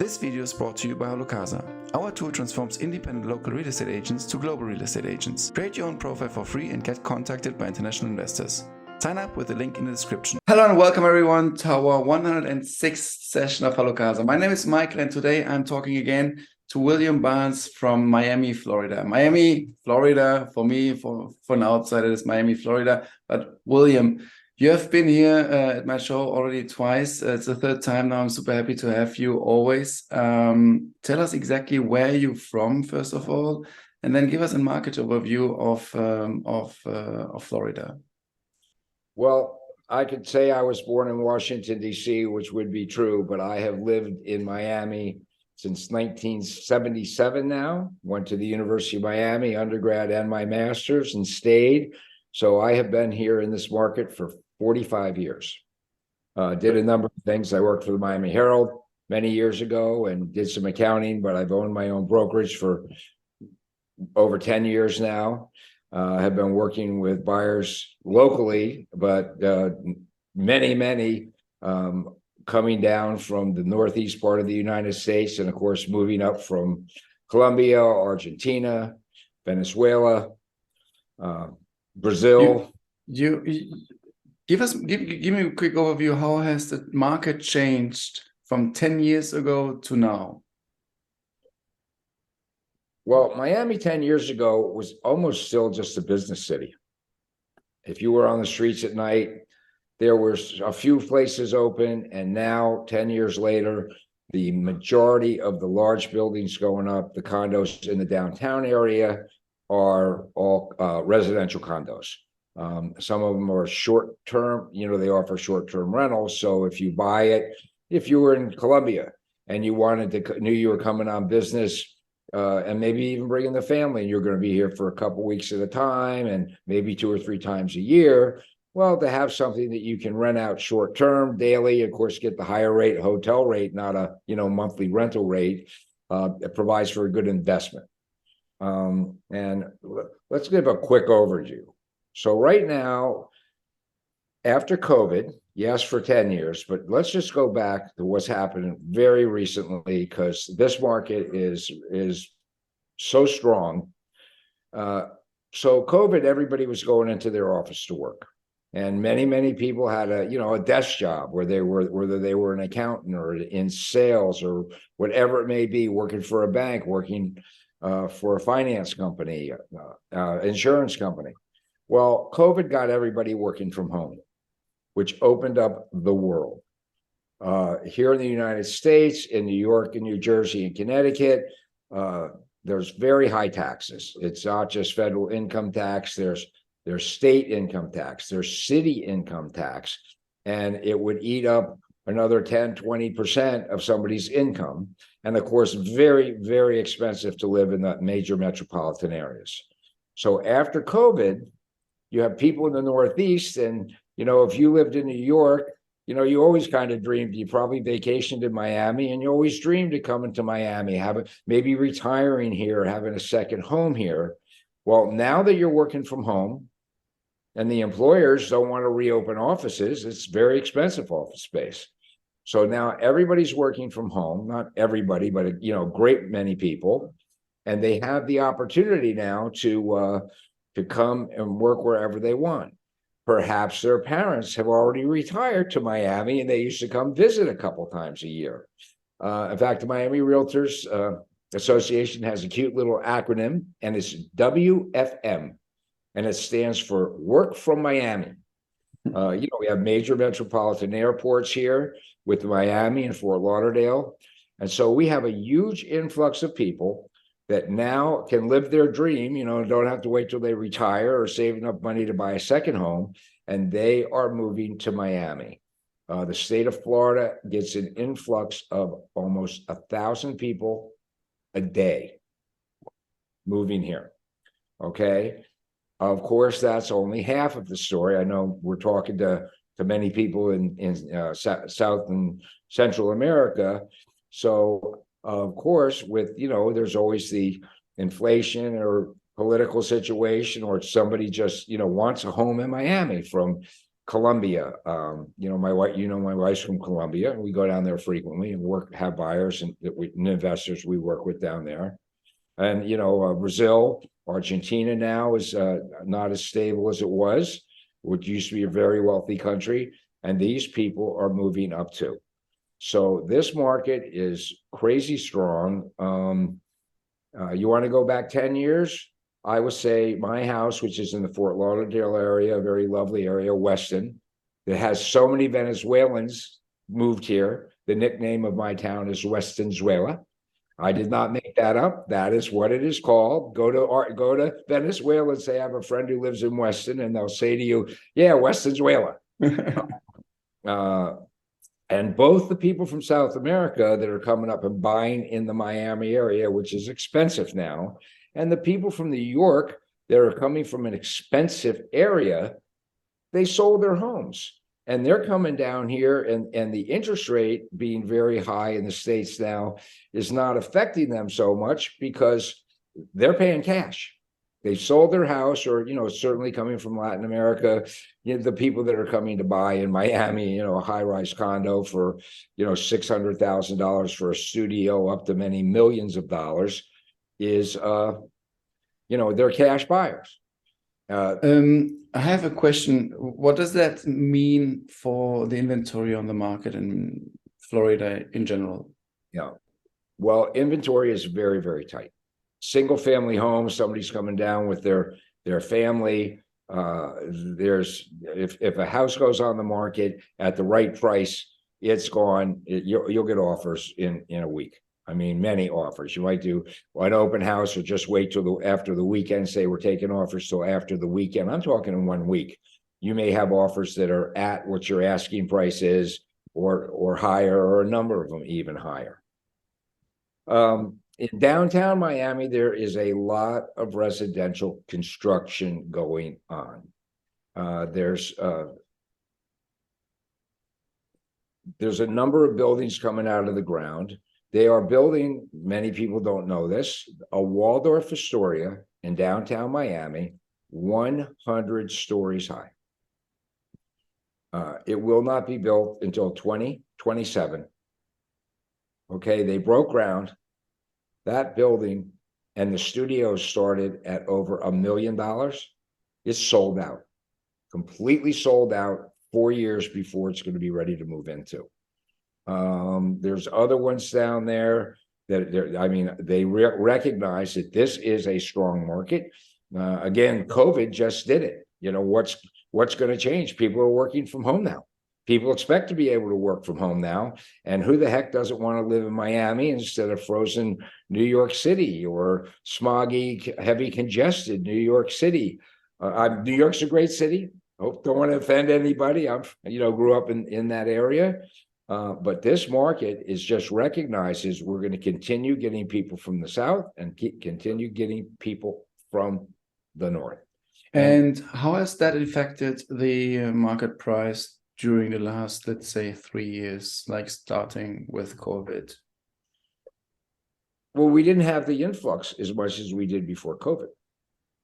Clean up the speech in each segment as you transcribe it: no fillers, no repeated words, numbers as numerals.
This video is brought to you by Holocasa. Our tool transforms independent local real estate agents to global real estate agents. Create your own profile for free and get contacted by international investors. Sign up with the link in the description. Hello and welcome everyone to our 106th session of Holocasa. My name is Michael and today I'm talking again to William Barnes from Miami, Florida. Miami, Florida, for me, for an outsider, it is Miami, Florida. But William, you have been here at my show already twice. It's the third time now. I'm super happy to have you always. Tell us exactly where you're from, first of all, and then give us a market overview of Florida. Well, I could say I was born in Washington, D.C., which would be true, but I have lived in Miami since 1977 now. Went to the University of Miami, undergrad and my master's, and stayed. So I have been here in this market for 45 years. Did a number of things. I worked for the Miami Herald many years ago and did some accounting, but I've owned my own brokerage for over 10 years now. Have been working with buyers locally, but many coming down from the northeast part of the United States, and of course moving up from Colombia, Argentina, Venezuela, Brazil. Give me a quick overview. How has the market changed from 10 years ago to now? Well, Miami 10 years ago was almost still just a business city. If you were on the streets at night, there were a few places open, and now 10 years later, the majority of the large buildings going up, the condos in the downtown area, are all residential condos. Some of them are short-term, they offer short-term rentals. So if you buy it, if you were in Colombia and you knew you were coming on business, and maybe even bringing the family, and you're going to be here for a couple weeks at a time and maybe 2 or 3 times a year, well, to have something that you can rent out short-term, daily, of course, get the higher rate hotel rate, not a monthly rental rate, it provides for a good investment. And let's give a quick overview. So right now, after COVID, yes, for 10 years, but let's just go back to what's happening very recently, because this market is so strong. So COVID, everybody was going into their office to work, and many people had a desk job whether they were an accountant or in sales or whatever it may be, working for a bank, working for a finance company, insurance company. Well, COVID got everybody working from home, which opened up the world. Here in the United States, in New York and New Jersey and Connecticut, there's very high taxes. It's not just federal income tax, there's state income tax, there's city income tax, and it would eat up another 10-20% of somebody's income. And of course, very expensive to live in the major metropolitan areas. So after COVID, you have people in the Northeast, and if you lived in New York, you always kind of dreamed, you probably vacationed in Miami, and you always dreamed of coming to Miami, maybe retiring here, having a second home here. Well, now that you're working from home and the employers don't want to reopen offices, it's very expensive office space. So now everybody's working from home, not everybody, but a great many people, and they have the opportunity now to come and work wherever they want. Perhaps their parents have already retired to Miami and they used to come visit a couple times a year. In fact, the Miami Realtors Association has a cute little acronym, and it's WFM, and it stands for Work from Miami. We have major metropolitan airports here with Miami and Fort Lauderdale. And so we have a huge influx of people that now can live their dream, don't have to wait till they retire or save enough money to buy a second home, and they are moving to Miami. The state of Florida gets an influx of almost 1,000 people a day moving here, okay? Of course, that's only half of the story. I know we're talking to many people in South and Central America, so of course, with there's always the inflation or political situation, or somebody just wants a home in Miami, from Colombia, my wife, my wife's from Colombia, and we go down there frequently and have buyers and investors we work with down there. And, Brazil, Argentina now is not as stable as it was, which used to be a very wealthy country. And these people are moving up too. So this market is crazy strong. You want to go back 10 years? I would say my house, which is in the Fort Lauderdale area, a very lovely area, Weston, that has so many Venezuelans moved here. The nickname of my town is Westonzuela. I did not make that up. That is what it is called. Go to Venezuela and say, I have a friend who lives in Weston, and they'll say to you, yeah, Westonzuela. And both the people from South America that are coming up and buying in the Miami area, which is expensive now, and the people from New York that are coming from an expensive area, they sold their homes. And they're coming down here, and the interest rate being very high in the States now is not affecting them so much because they're paying cash. They sold their house, or, certainly coming from Latin America, the people that are coming to buy in Miami, a high-rise condo for, $600,000 for a studio up to many millions of dollars is, they're cash buyers. I have a question. What does that mean for the inventory on the market in Florida in general? Yeah. Well, inventory is very, very tight. Single family homes, somebody's coming down with their family. If a house goes on the market at the right price, it's gone. You'll get offers in a week. I mean, many offers. You might do an open house or just wait till after the weekend, say we're taking offers till after the weekend. I'm talking in 1 week. You may have offers that are at what your asking price is, or higher, or a number of them even higher. In downtown Miami, there is a lot of residential construction going on. There's a number of buildings coming out of the ground. They are building, many people don't know this, a Waldorf Astoria in downtown Miami, 100 stories high. It will not be built until 2027. Okay, they broke ground. That building and the studio started at over $1 million. It's sold out, completely sold out 4 years before it's going to be ready to move into. There's other ones down there that they recognize that this is a strong market. Again, COVID just did it. What's going to change? People are working from home now. People expect to be able to work from home now. And who the heck doesn't want to live in Miami instead of frozen New York City, or smoggy, heavy congested New York City? New York's a great city. Don't want to offend anybody. Grew up in that area. But this market is just recognizes we're going to continue getting people from the South and continue getting people from the North. And how has that affected the market price during the last, let's say, 3 years, like starting with COVID? Well, we didn't have the influx as much as we did before COVID.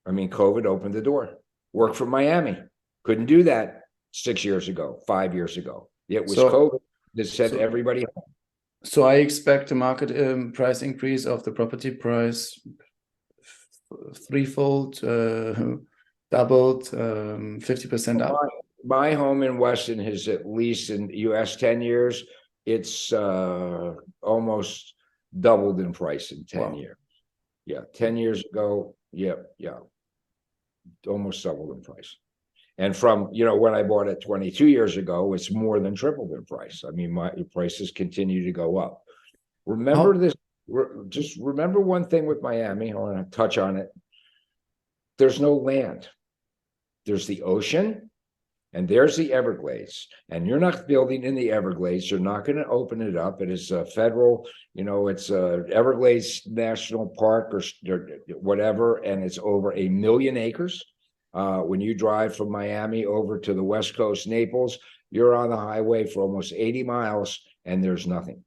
I mean, COVID opened the door. Work from Miami. Couldn't do that 6 years ago, 5 years ago. It was COVID that sent everybody home. So I expect a market price increase of the property price threefold, doubled, 50% up. My home in Weston has, at least in US 10 years, it's almost doubled in price in 10 years. Yeah, 10 years ago, yeah, almost doubled in price. And from, when I bought it 22 years ago, it's more than tripled in price. I mean, my prices continue to go up. Just remember one thing with Miami, I want to touch on it. There's no land. There's the ocean, and there's the Everglades. And you're not building in the Everglades. You're not going to open it up. It is a federal, it's a Everglades National Park or whatever, and it's over 1 million acres. When you drive from Miami over to the West Coast, Naples, you're on the highway for almost 80 miles, and there's nothing.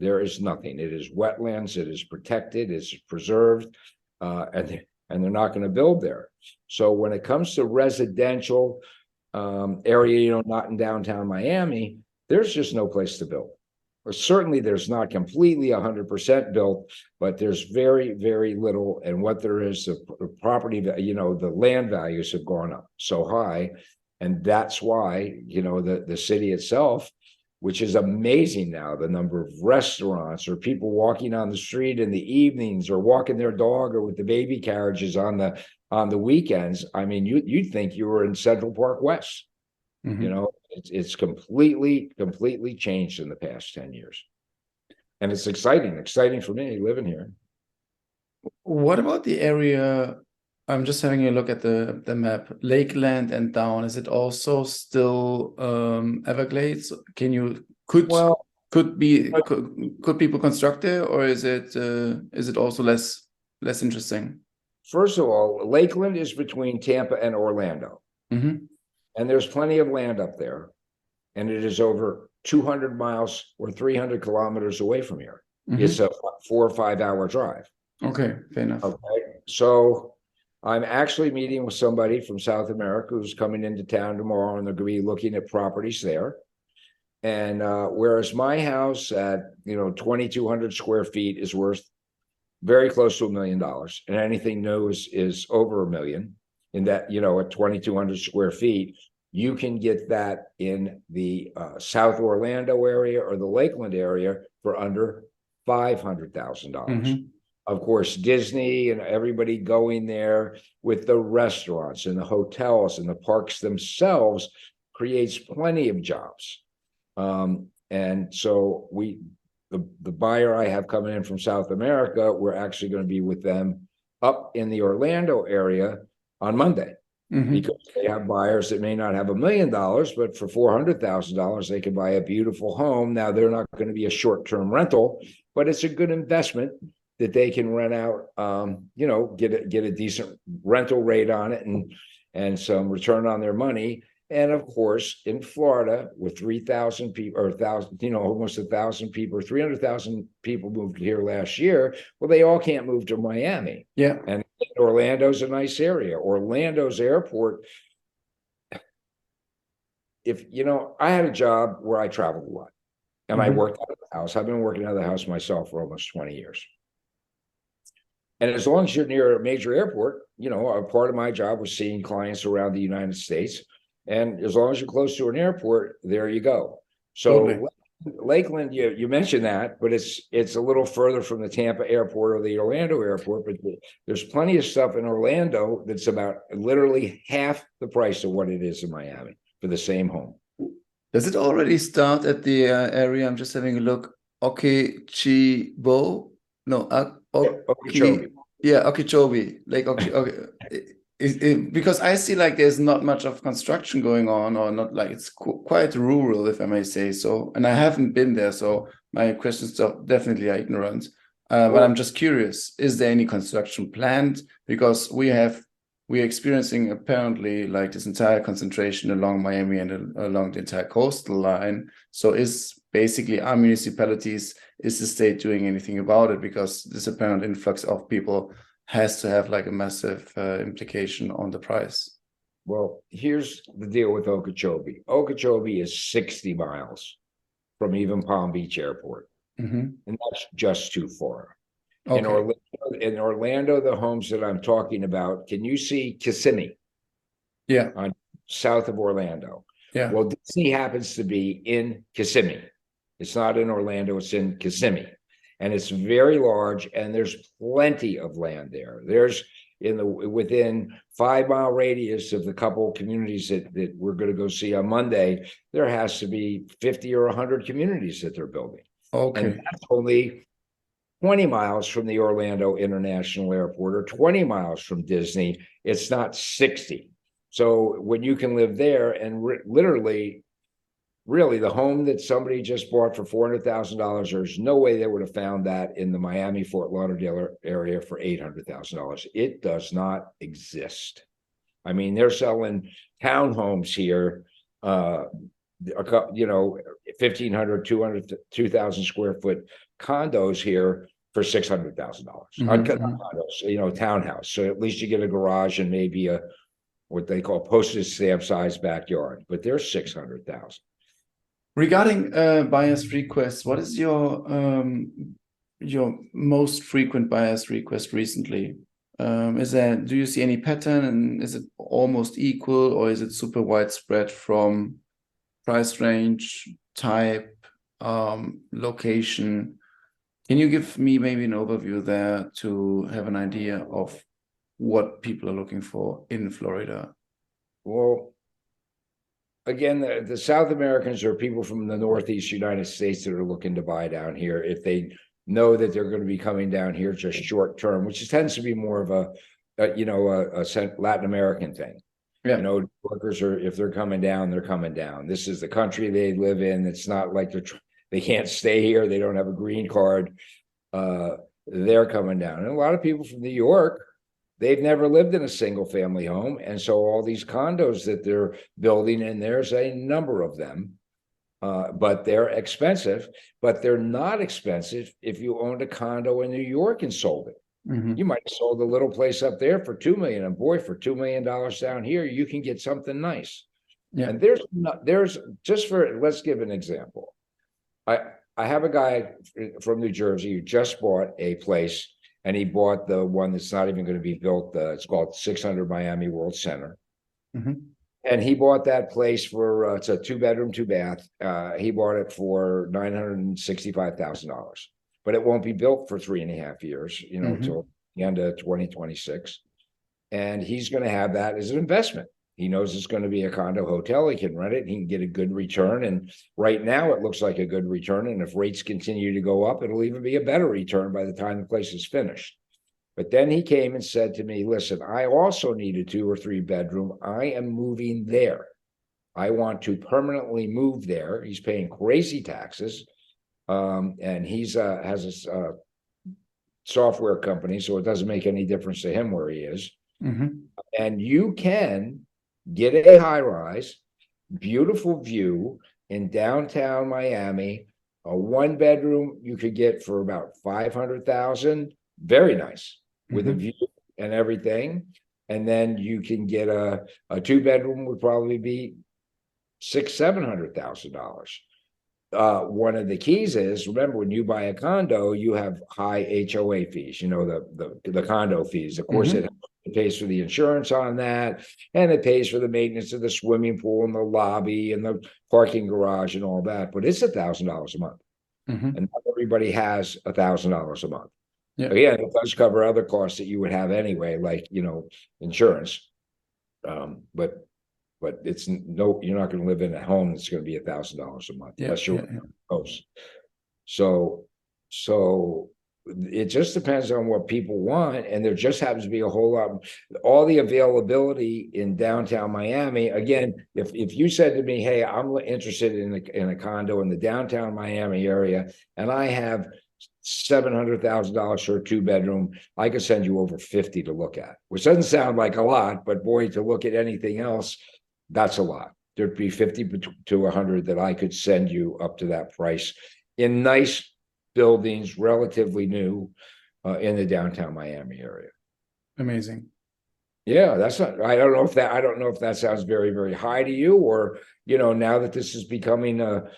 There is nothing. It is wetlands. It is protected. It's preserved, and they're not going to build there. So when it comes to residential, area, not in downtown Miami, there's just no place to build. Or certainly there's not completely 100% built, but there's very, very little. And what there is, the property, the land values have gone up so high. And that's why, the city itself, which is amazing now, the number of restaurants or people walking on the street in the evenings or walking their dog or with the baby carriages on the weekends. I mean, you'd think you were in Central Park West. Mhm. It's completely changed in the past 10 years. And it's exciting for me living here. What about the area? I'm just having a look at the map. Lakeland and down. Is it also still Everglades? Well, Could people construct there, or is it also less interesting? first of all, Lakeland is between Tampa and Orlando. Mm-hmm. And there's plenty of land up there. And it is over 200 miles or 300 kilometers away from here. Mm-hmm. It's a 4 or 5 hour drive. Okay, fair enough. Okay. So I'm actually meeting with somebody from South America who's coming into town tomorrow, and they're going to be looking at properties there. And whereas my house at 2,200 square feet is worth very close to $1 million, and anything new is over $1 million. In that, at 2,200 square feet, you can get that in the South Orlando area or the Lakeland area for under $500,000. Mm-hmm. Of course, Disney and everybody going there with the restaurants and the hotels and the parks themselves creates plenty of jobs. And so the buyer I have coming in from South America, we're actually going to be with them up in the Orlando area on Monday. Mm-hmm. Because they have buyers that may not have $1 million, but for $400,000, they can buy a beautiful home. Now, they're not going to be a short-term rental, but it's a good investment that they can rent out, get a decent rental rate on it and some return on their money. And of course, in Florida, with 3,000 people or 1,000, almost 1,000 people or 300,000 people moved here last year. Well, they all can't move to Miami. Yeah. And Orlando's a nice area. Orlando's airport. I had a job where I traveled a lot and I worked out of the house. I've been working out of the house myself for almost 20 years. And as long as you're near a major airport, a part of my job was seeing clients around the United States. And as long as you're close to an airport, there you go. So totally. Lakeland, you mentioned that, but it's a little further from the Tampa airport or the Orlando airport. But there's plenty of stuff in Orlando that's about literally half the price of what it is in Miami for the same home. Does it already start at the area? I'm just having a look. Okeechobee? Okeechobee. Yeah, Okeechobee. Because I see like there's not much of construction going on, or not, like it's quite rural, if I may say so. And I haven't been there, so my questions definitely are ignorant. But I'm just curious: is there any construction planned? Because we're experiencing apparently like this entire concentration along Miami and along the entire coastal line. So is basically our municipalities, is the state doing anything about it? Because this apparent influx of people has to have like a massive implication on the price. Well, here's the deal with Okeechobee. Okeechobee is 60 miles from even Palm Beach Airport. Mm-hmm. And that's just too far. Okay. In Orlando, the homes that I'm talking about, can you see Kissimmee? Yeah. On south of Orlando. Yeah. Well, Disney happens to be in Kissimmee. It's not in Orlando, it's in Kissimmee. And it's very large, and there's plenty of land there. There's within 5 mile radius of the couple of communities that we're going to go see on Monday, there has to be 50 or 100 communities that they're building. Okay. And that's only 20 miles from the Orlando International Airport or 20 miles from Disney. It's not 60. So when you can live there and really, the home that somebody just bought for $400,000, there's no way they would have found that in the Miami, Fort Lauderdale area for $800,000. It does not exist. I mean, they're selling townhomes here, 1,500, 2,000 square foot condos here for $600,000. Mm-hmm. Condos, townhouse. So at least you get a garage and maybe a what they call postage stamp size backyard, but they're 600,000. Regarding buyer's requests, what is your most frequent buyer's request recently? Do you see any pattern, and is it almost equal, or is it super widespread from price range, type, location? Can you give me maybe an overview there to have an idea of what people are looking for in Florida? Well, again, the South Americans are people from the Northeast United States that are looking to buy down here. If they know that they're going to be coming down here just short term, which tends to be more of a Latin American thing. Yeah. You know, workers are, if they're coming down, they're coming down. This is the country they live in. It's not like they can't stay here. They don't have a green card. They're coming down. And a lot of people from New York, they've never lived in a single family home. And so all these condos that they're building, and there's a number of them, but they're expensive, but they're not expensive if you owned a condo in New York and sold it. Mm-hmm. You might have sold a little place up there for $2 million, and boy, for $2 million down here, you can get something nice. Yeah. And let's give an example. I have a guy from New Jersey who just bought a place, and he bought the one that's not even going to be built. It's called 600 Miami World Center. Mm-hmm. And he bought that place for, it's a 2-bedroom, 2-bath. He bought it for $965,000, but it won't be built for 3.5 years, till the end of 2026. And he's going to have that as an investment. He knows it's going to be a condo hotel. He can rent it. He can get a good return. And right now it looks like a good return. And if rates continue to go up, it'll even be a better return by the time the place is finished. But then he came and said to me, listen, I also need a 2 or 3 bedroom. I am moving there. I want to permanently move there. He's paying crazy taxes. And he's has a software company, so it doesn't make any difference to him where he is. Mm-hmm. And you can get a high-rise, beautiful view in downtown Miami. A 1-bedroom you could get for about $500,000. Very nice, with a view and everything. And then you can get a 2-bedroom would probably be $600,000-$700,000. One of the keys is, remember, when you buy a condo, you have high HOA fees, the condo fees. Of course, it pays for the insurance on that, and it pays for the maintenance of the swimming pool and the lobby and the parking garage and all that. But it's $1,000 a month. And not everybody has $1,000 a month. Yeah. Again, it does cover other costs that you would have anyway, like, insurance. But it's you're not going to live in a home that's going to be $1,000 a month unless you're close. So it just depends on what people want, and there just happens to be a whole lot. All the availability in downtown Miami. Again, if you said to me, "Hey, I'm interested in a condo in the downtown Miami area, and I have $700,000 for a 2-bedroom," I could send you over 50 to look at, which doesn't sound like a lot, but boy, to look at anything else, that's a lot. There'd be 50 to 100 that I could send you up to that price in nice buildings, relatively new, in the downtown Miami area. Amazing. Yeah, I don't know if that sounds very, very high to you, or, now that this is becoming more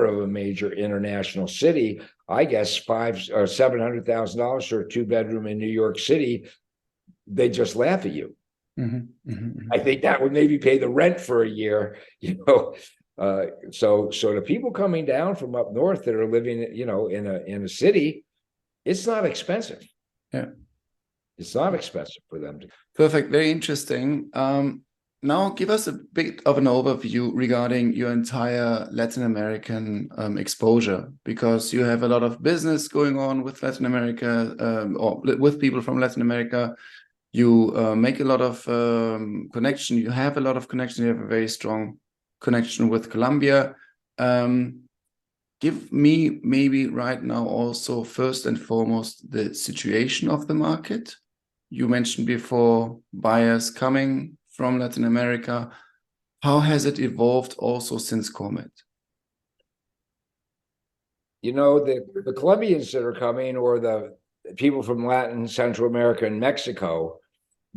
of a major international city, I guess $500,000 or $700,000 for a 2-bedroom in New York City, they just laugh at you. I think that would maybe pay the rent for a year, So the people coming down from up north that are living, in a city, it's not expensive. Yeah. It's not expensive for them to. Perfect. Very interesting. Now give us a bit of an overview regarding your entire Latin American exposure, because you have a lot of business going on with Latin America, or with people from Latin America. You make a lot of connection. You have a lot of connection. You have a very strong connection with Colombia. Give me maybe right now also first and foremost the situation of the market. You mentioned before buyers coming from Latin America. How has it evolved also since COVID? The Colombians that are coming, or the people from Latin, Central America, and Mexico,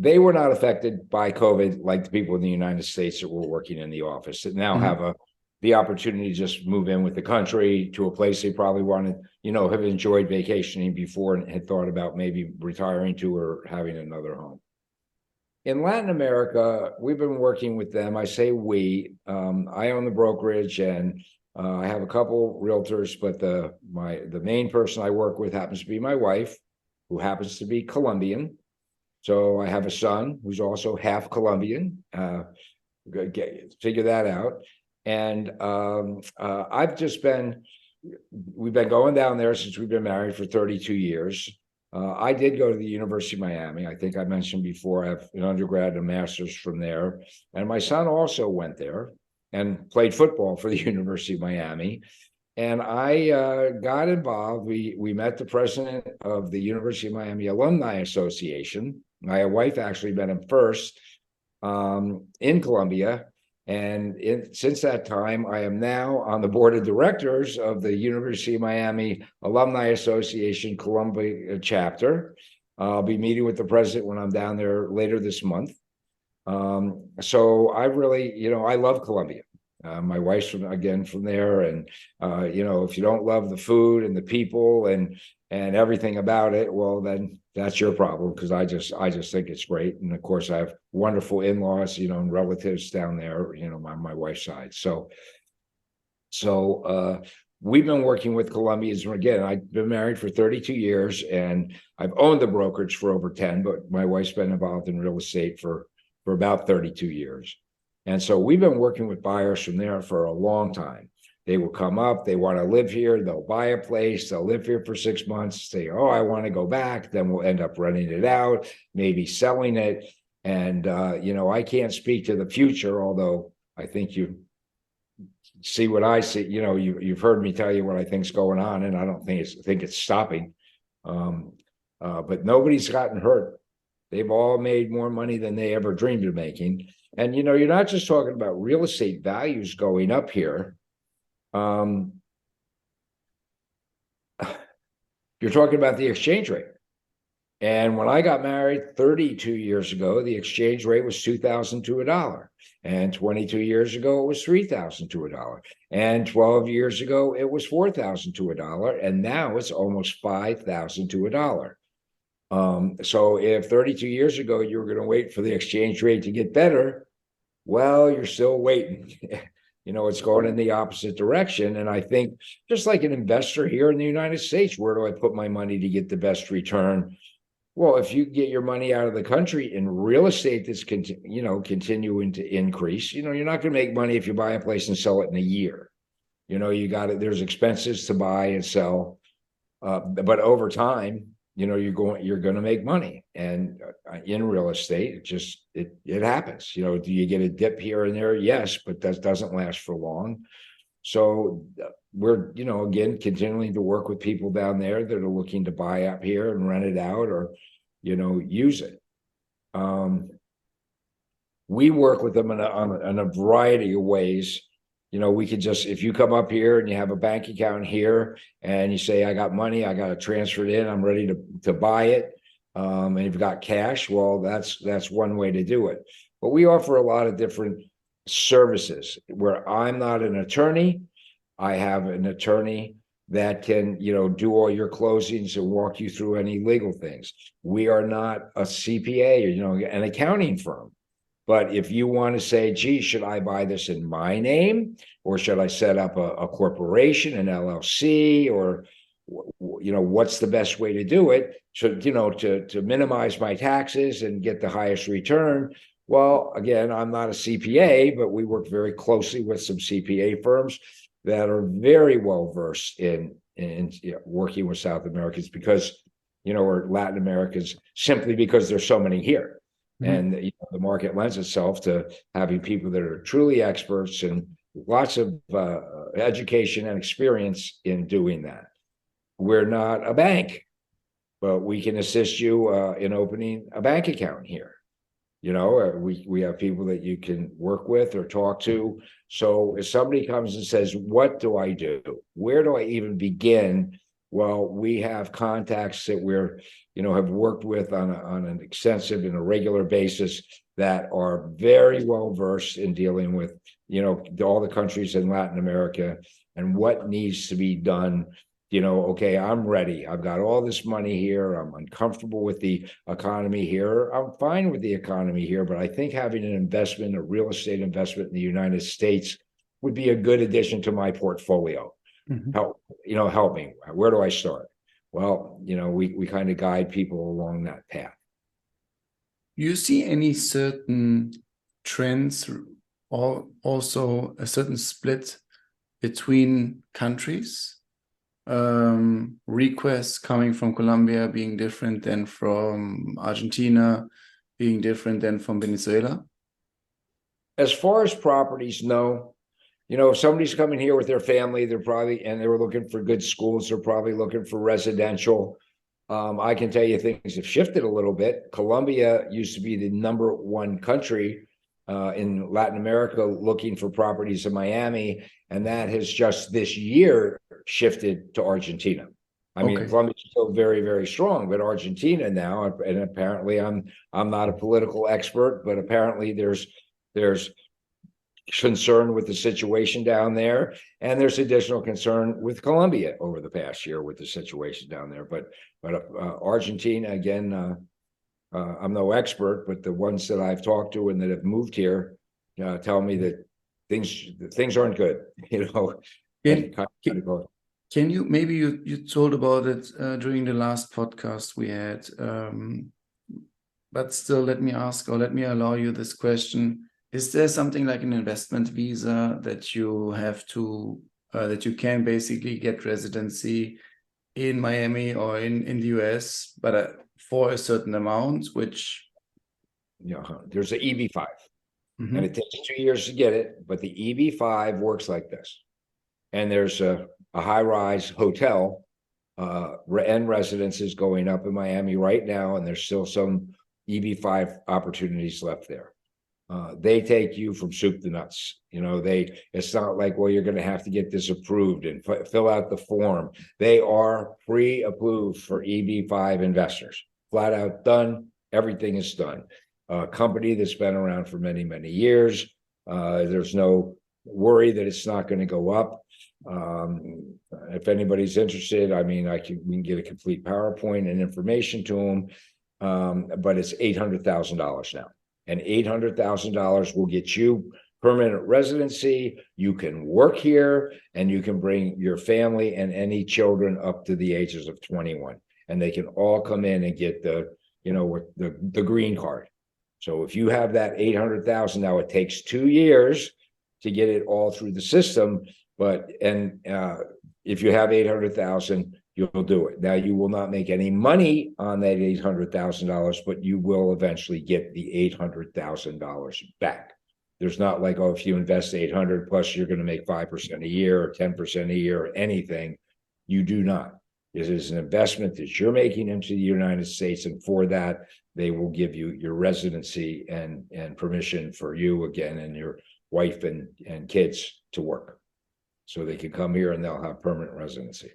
they were not affected by COVID like the people in the United States that were working in the office that now have the opportunity to just move in with the country to a place they probably wanted, have enjoyed vacationing before and had thought about maybe retiring to or having another home. In Latin America, we've been working with them. I say we. I own the brokerage, and I have a couple realtors, but the main person I work with happens to be my wife, who happens to be Colombian. So I have a son who's also half Colombian. Figure that out. And we've been going down there since we've been married for 32 years. I did go to the University of Miami. I think I mentioned before, I have an undergrad and a master's from there. And my son also went there and played football for the University of Miami. And I got involved. We met the president of the University of Miami Alumni Association. My wife actually met him first in Colombia. And since that time, I am now on the board of directors of the University of Miami Alumni Association Colombia chapter. I'll be meeting with the president when I'm down there later this month. So I really, I love Colombia. My wife's from there, and if you don't love the food and the people and everything about it, well, then that's your problem, because I just think it's great. And of course, I have wonderful in-laws, and relatives down there, on my wife's side. So we've been working with Colombians. Again, I've been married for 32 years, and I've owned the brokerage for over 10, but my wife's been involved in real estate for about 32 years. And so we've been working with buyers from there for a long time. They will come up, they want to live here, they'll buy a place, they'll live here for 6 months, say, oh, I want to go back. Then we'll end up renting it out, maybe selling it. And, I can't speak to the future, although I think you see what I see. You've heard me tell you what I think's going on, and I don't think it's stopping. But nobody's gotten hurt. They've all made more money than they ever dreamed of making. And, you're not just talking about real estate values going up here. You're talking about the exchange rate. And when I got married 32 years ago, the exchange rate was 2,000 to $1. And 22 years ago, it was 3,000 to $1. And 12 years ago, it was 4,000 to $1. And now it's almost 5,000 to $1. So if 32 years ago you were going to wait for the exchange rate to get better, well, you're still waiting. It's going in the opposite direction. And I think, just like an investor here in the United States, where do I put my money to get the best return? Well, if you get your money out of the country in real estate that's continuing to increase, you're not going to make money if you buy a place and sell it in a year. You got it. There's expenses to buy and sell, but over time, you're going to make money. And in real estate, it happens. Do you get a dip here and there? Yes, but that doesn't last for long. So we're, again, continuing to work with people down there that are looking to buy up here and rent it out, or, use it. We work with them in a variety of ways. We could just, if you come up here and you have a bank account here and you say, I got money, I got to transfer it in, I'm ready to buy it. And you've got cash, well, that's one way to do it. But we offer a lot of different services where I'm not an attorney. I have an attorney that can, do all your closings and walk you through any legal things. We are not a CPA or, an accounting firm. But if you want to say, gee, should I buy this in my name, or should I set up a corporation, an LLC, or, what's the best way to do it? To minimize my taxes and get the highest return. Well, again, I'm not a CPA, but we work very closely with some CPA firms that are very well versed in working with South Americans, because, or Latin Americans, simply because there's so many here. And the market lends itself to having people that are truly experts and lots of education and experience in doing that. We're not a bank, but we can assist you in opening a bank account here. We have people that you can work with or talk to. So if somebody comes and says, what do I do? Where do I even begin Well, we have contacts that have worked with on an extensive and a regular basis that are very well versed in dealing with, all the countries in Latin America and what needs to be done. Okay, I'm ready. I've got all this money here. I'm uncomfortable with the economy here. I'm fine with the economy here, but I think having an investment, a real estate investment in the United States would be a good addition to my portfolio. Mhm. Help me. Where do I start? Well, we kind of guide people along that path. You see any certain trends or also a certain split between countries? Requests coming from Colombia being different than from Argentina, being different than from Venezuela? As far as properties, no. If somebody's coming here with their family, they were looking for good schools, they're probably looking for residential. I can tell you things have shifted a little bit. Colombia used to be the number one country in Latin America looking for properties in Miami, and that has just this year shifted to Argentina. I mean, Colombia is still very, very strong, but Argentina now, and apparently I'm not a political expert, but apparently there's concern with the situation down there, and there's additional concern with Colombia over the past year with the situation down there. But Argentina, again, I'm no expert, but the ones that I've talked to and that have moved here tell me that things aren't good. Can you maybe you told about it during the last podcast we had, but still let me ask, or let me allow you this question. Is there something like an investment visa that you have to that you can basically get residency in Miami or in the US, but for a certain amount, which there's an EB-5, and it takes 2 years to get it, but the EB-5 works like this. And there's a high-rise hotel and residences going up in Miami right now, and there's still some EB-5 opportunities left there. They take you from soup to nuts. It's not like, well, you're going to have to get this approved and fill out the form. They are pre-approved for EB-5 investors. Flat out done. Everything is done. A company that's been around for many, many years. There's no worry that it's not going to go up. If anybody's interested, I mean, we can get a complete PowerPoint and information to them. But it's $800,000 now. And $800,000 will get you permanent residency. You can work here, and you can bring your family and any children up to the ages of 21, and they can all come in and get the green card. So if you have that $800,000, now it takes 2 years to get it all through the system, if you have 800,000. You'll do it. Now, you will not make any money on that $800,000, but you will eventually get the $800,000 back. There's not like, if you invest 800 plus, you're going to make 5% a year or 10% a year or anything. You do not. This is an investment that you're making into the United States, and for that, they will give you your residency and permission for you again and your wife and kids to work, so they can come here and they'll have permanent residency.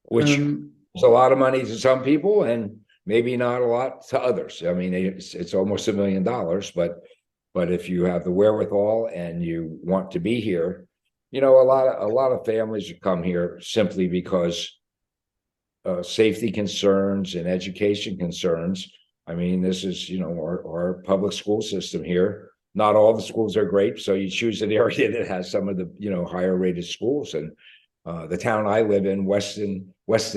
Which is a lot of money to some people and maybe not a lot to others. I mean, it's almost $1 million, but if you have the wherewithal and you want to be here, a lot of families come here simply because safety concerns and education concerns. I mean, this is, our public school system here. Not all the schools are great, so you choose an area that has some of the, higher rated schools. And the town I live in, Weston, has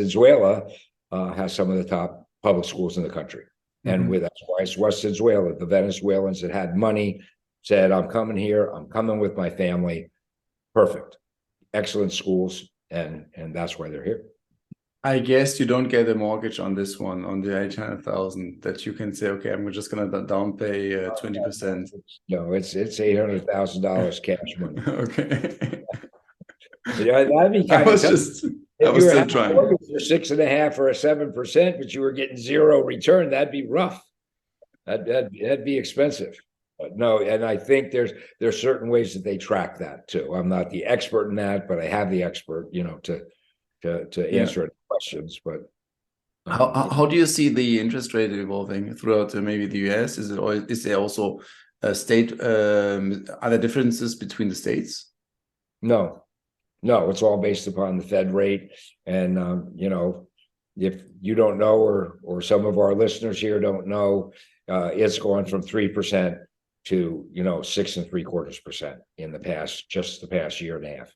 some of the top public schools in the country. And that's why it's Weston. The Venezuelans that had money said, I'm coming here, I'm coming with my family. Perfect. Excellent schools. And that's why they're here. I guess you don't get a mortgage on this one, on the 800,000, that you can say, okay, I'm just going to down pay 20%. No, it's $800,000 cash money. Okay. That'd be kind I was still trying. For 6.5% or 7%, but you were getting zero return. That'd be rough. That'd be expensive. But no, and I think there's certain ways that they track that too. I'm not the expert in that, but I have the expert, to Yeah. answer any questions, but How do you see the interest rate evolving throughout maybe the US? Is it, or is there also a state, are there differences between the states? no, it's all based upon the Fed rate. And if you don't know, or some of our listeners here don't know, it's gone from 3% to 6.75% in the past year and a half.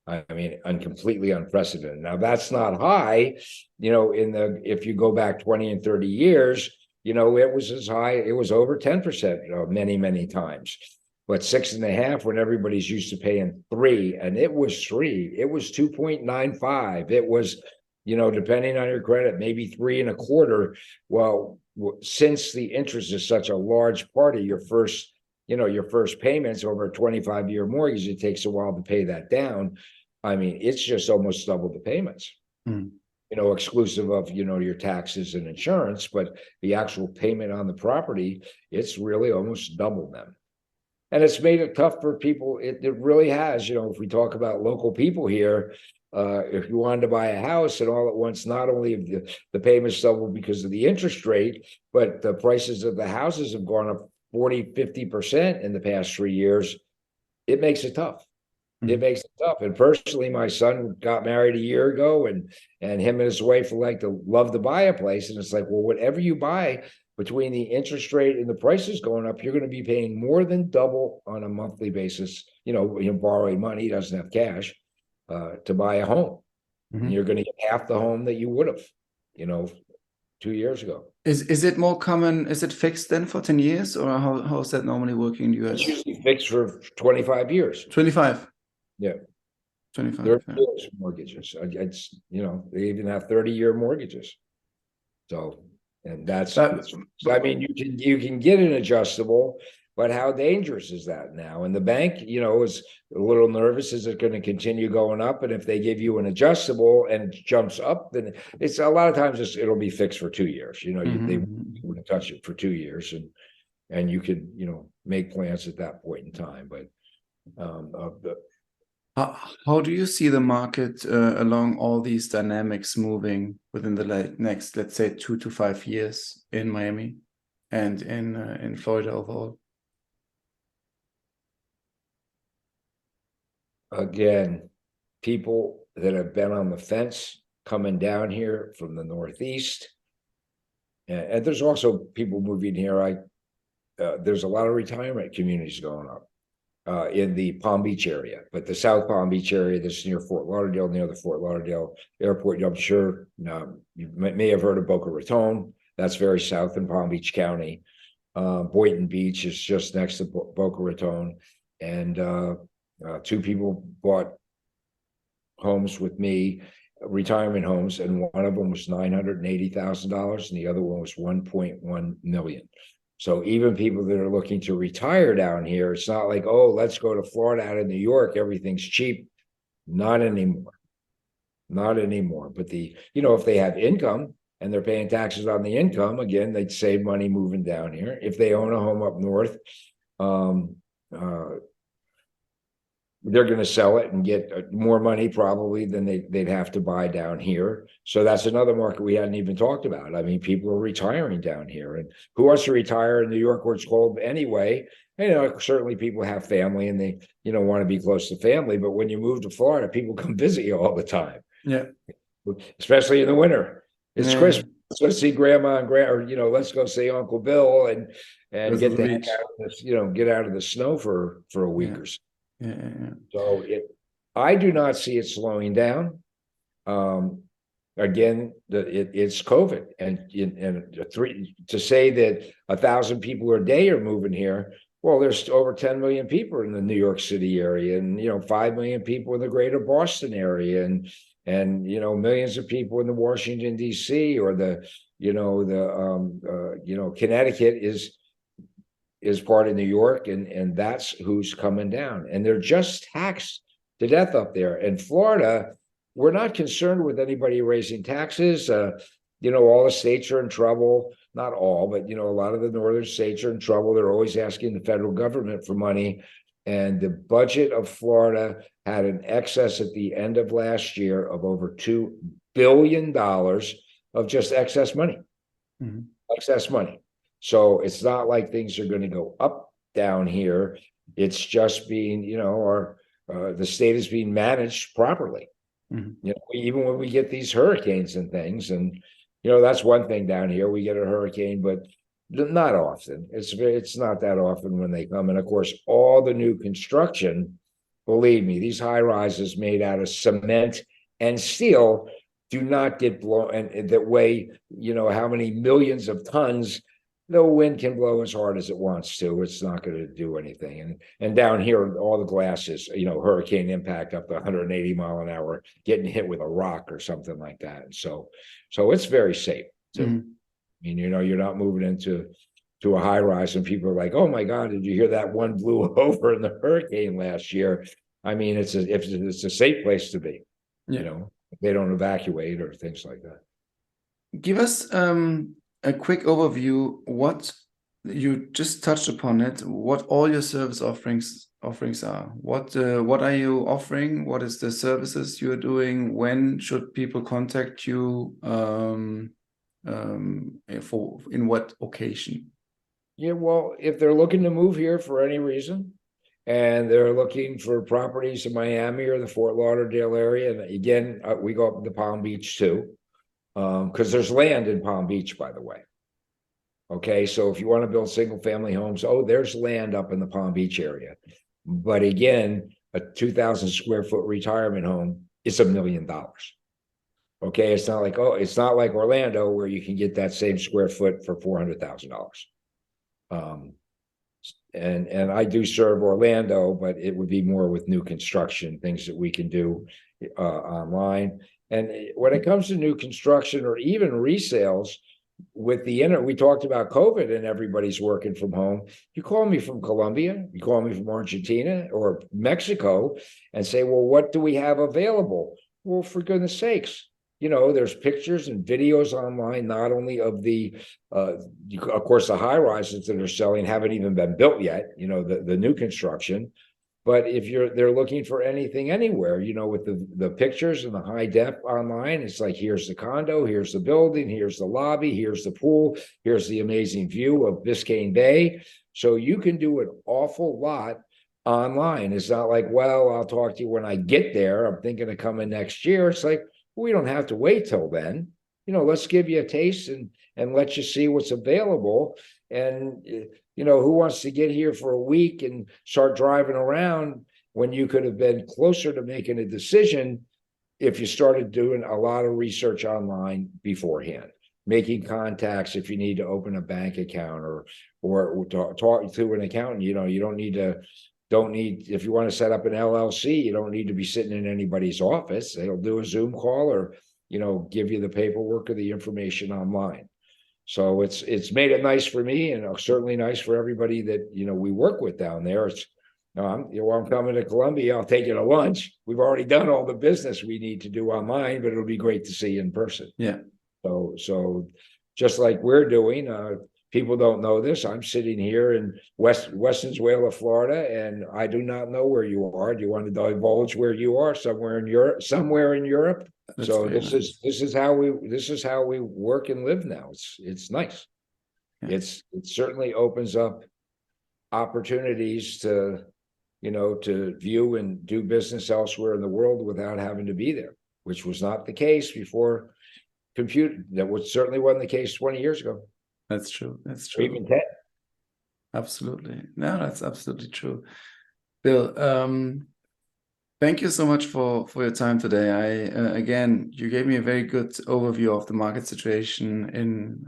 I mean, completely unprecedented. Now that's not high, if you go back 20 and 30 years, it was as high, it was over 10%, many, many times. But 6.5 when everybody's used to paying 3, and it was 3, it was 2.95. It was, depending on your credit, maybe 3.25. Well, since the interest is such a large part of your first payments over a 25-year mortgage, it takes a while to pay that down. I mean, it's just almost double the payments, exclusive of, your taxes and insurance, but the actual payment on the property, it's really almost double them. And it's made it tough for people. It really has, if we talk about local people here, if you wanted to buy a house and all at once, not only have the payments doubled because of the interest rate, but the prices of the houses have gone up 40-50% in the past 3 years, it makes it tough. It makes it tough. And personally, my son got married a year ago, and him and his wife love to buy a place. And it's like, well, whatever you buy, between the interest rate and the prices going up, you're going to be paying more than double on a monthly basis, borrowing money, he doesn't have cash, to buy a home. And you're going to get half the home that you would have, 2 years ago. Is it more common? Is it fixed then for 10 years, or how is that normally working in the US? It's usually fixed for 25 years. 25. Yeah. 25. 30 years mortgages. It's, they even have 30-year mortgages. So, and that's, I mean, you can get an adjustable, but how dangerous is that now? And the bank, is a little nervous. Is it going to continue going up? And if they give you an adjustable and it jumps up, then it's a lot of times it'll be fixed for 2 years. They wouldn't touch it for 2 years, and you could, make plans at that point in time. But how do you see the market along all these dynamics moving within the next, let's say, 2 to 5 years in Miami and in Florida overall? Again, people that have been on the fence coming down here from the Northeast, and there's also people moving here. There's a lot of retirement communities going up in the Palm Beach area, but the South Palm Beach area that's near Fort Lauderdale, near the Fort Lauderdale airport. I'm sure you may have heard of Boca Raton. That's very south in Palm Beach County. Boynton Beach is just next to Boca Raton, and 2 people bought homes with me, retirement homes, and one of them was $980,000 and the other one was $1.1 million. So even people that are looking to retire down here, it's not like, oh, let's go to Florida out of New York, everything's cheap. Not anymore. But if they have income and they're paying taxes on the income, again, they'd save money moving down here. If they own a home up north, they're going to sell it and get more money probably than they'd have to buy down here. So that's another market we hadn't even talked about. I mean, people are retiring down here, and who wants to retire in New York where it's cold anyway? Certainly people have family and they, want to be close to family. But when you move to Florida, people come visit you all the time. Yeah. Especially in the winter. It's Christmas. Let's go see grandma and let's go see Uncle Bill and get the heck out of this, get out of the snow for a week or so. Yeah. So I do not see it slowing down. Again, it's COVID, and to say that 1,000 people a day are moving here. Well, there's over 10 million people in the New York City area, and 5 million people in the greater Boston area, and millions of people in the Washington D.C. or Connecticut is part of New York, and that's who's coming down, and they're just taxed to death up there. And Florida, we're not concerned with anybody raising taxes. All the states are in trouble. Not all, but a lot of the northern states are in trouble. They're always asking the federal government for money. And the budget of Florida had an excess at the end of last year of over $2 billion of just excess money. Mhm. Excess money. So it's not like things are going to go up down here. It's just being, the state is being managed properly. Mhm. Even when we get these hurricanes and things, and that's one thing down here. We get a hurricane, but not often. It's not that often when they come. And of course, all the new construction, believe me, these high rises made out of cement and steel do not get blown, and that weigh, how many millions of tons. No wind can blow as hard as it wants to. It's not going to do anything. And down here, all the glass is, hurricane impact up to 180 mile an hour, getting hit with a rock or something like that. And so it's very safe too. Mhm. I mean, you're not moving into a high rise and people are like, oh my God, did you hear that one blew over in the hurricane last year? I mean, it's a safe place to be, Yeah. they don't evacuate or things like that. Give us a quick overview. What you just touched upon it. What all your service offerings are. What are you offering? What is the services you are doing? When should people contact you? In what occasion? Yeah, well, if they're looking to move here for any reason, and they're looking for properties in Miami or the Fort Lauderdale area, and again, we go up to Palm Beach too, because there's land in Palm Beach, by the way. Okay, so if you want to build single family homes, there's land up in the Palm Beach area. But again, a 2,000 square foot retirement home is $1 million. Okay, it's not like Orlando where you can get that same square foot for $400,000. And I do serve Orlando, but it would be more with new construction, things that we can do online. And when it comes to new construction or even resales, with the internet, we talked about COVID and everybody's working from home. You call me from Colombia, you call me from Argentina or Mexico and say, well, what do we have available? Well, for goodness sakes, there's pictures and videos online, not only of of course, the high rises that are selling haven't even been built yet, the new construction. But if they're looking for anything anywhere, with the pictures and the high def online, it's like, here's the condo, here's the building, here's the lobby, here's the pool, here's the amazing view of Biscayne Bay. So you can do an awful lot online. It's not like, well, I'll talk to you when I get there. I'm thinking of coming next year. It's like, we don't have to wait till then. Let's give you a taste and let you see what's available. And who wants to get here for a week and start driving around when you could have been closer to making a decision if you started doing a lot of research online beforehand, making contacts if you need to open a bank account or talk to an accountant. You don't need if you want to set up an LLC, you don't need to be sitting in anybody's office. They'll do a Zoom call or give you the paperwork or the information online. So it's made it nice for me, and certainly nice for everybody that we work with down there. It's I'm coming to Columbia, I'll take you to lunch. We've already done all the business we need to do online, but it'll be great to see you in person. Yeah. So just like we're doing, people don't know this. I'm sitting here in Weston's Whale, Florida, and I do not know where you are. Do you want to divulge where you are? Somewhere in Europe. That's So nice. this is how we work and live now. It's nice. Yeah. It certainly opens up opportunities to view and do business elsewhere in the world without having to be there, which was not the case before computer. Certainly wasn't the case 20 years ago. That's true. That's Or true. even 10. Absolutely. No, that's absolutely true. Bill, thank you so much for your time today. Again, you gave me a very good overview of the market situation in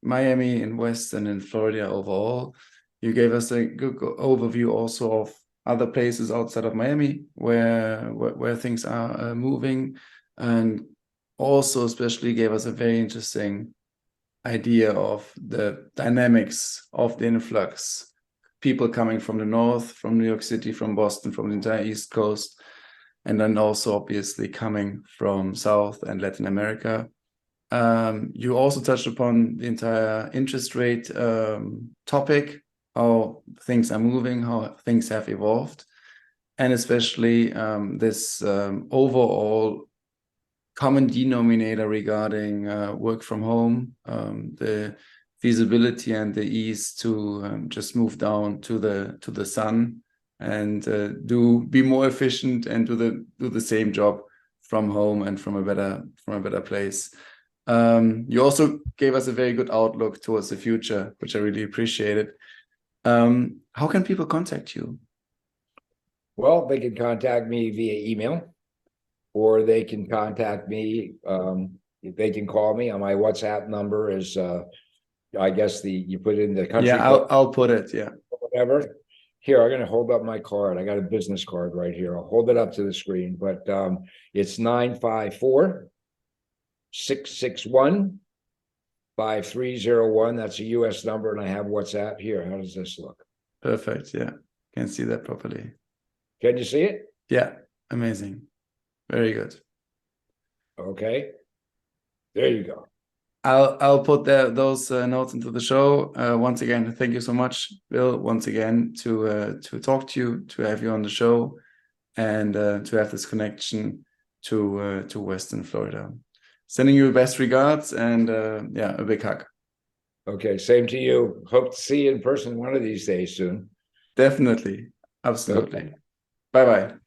Miami, in Weston, and in Florida overall. You gave us a good overview also of other places outside of Miami where things are moving, and also especially gave us a very interesting idea of the dynamics of the influx. People coming from the north, from New York City, from Boston, from the entire East Coast, and then also obviously coming from South and Latin America. You also touched upon the entire interest rate topic, how things are moving, how things have evolved, and especially this overall common denominator regarding work from home, the feasibility and the ease to just move down to the sun and be more efficient and do the same job from home and from a better place. You also gave us a very good outlook towards the future, which I really appreciated. How can people contact you? Well, they can contact me via email, or they can contact me. They can call me on my WhatsApp number is, I guess you put in the country. Yeah, code, I'll put it. Yeah. whatever. Here, I'm gonna hold up my card. I got a business card right here. I'll hold it up to the screen, but it's 954-661-5301. That's a US number, and I have WhatsApp here. How does this look? Perfect. Yeah, can see that properly. Can you see it? Yeah, amazing. Very good. Okay. There you go. I'll put those notes into the show. Once again, thank you so much, Bill. Once again, to talk to you, to have you on the show, and to have this connection to Weston, Florida. Sending you the best regards, and yeah, a big hug. Okay, same to you. Hope to see you in person one of these days soon. Definitely, absolutely. Okay. Bye bye.